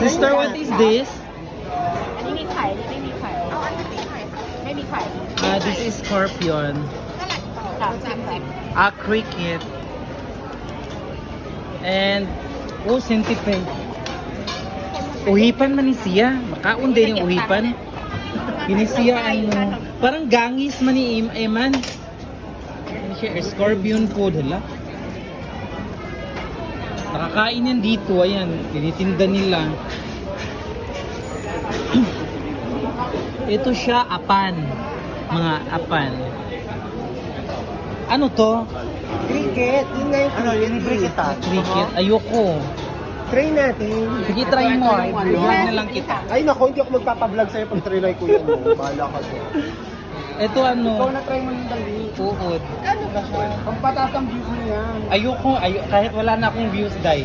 Sister, what is this? อันนี้มีไข่ไม่มีไข่เอาอันนี้มีไข่ไม่มีไข่ This is scorpion. 30 Cricket. And, centipede. Uhipan man ni siya. Makaon din yung uhipan. Kini siya parang gangis man ni Eman. Ano siya, scorpion food, hala. Nakakain yan dito, ayan. Tinitinda nila. Ito siya, apan. Mga apan. Ano to? Cricket, yun nga yung cricket. Cricket. Ayoko. Try natin. Sige, try mo. I-vlog na lang kita. Ay nako, hindi ako magpapablog sa'yo pag try ko yan. Bahala ka siya. Ito ano? Ikaw na try mo yung dali. Uod. Ano ba siya? Pag pataas ang views mo yan. Ayoko. Kahit wala na akong views, dai.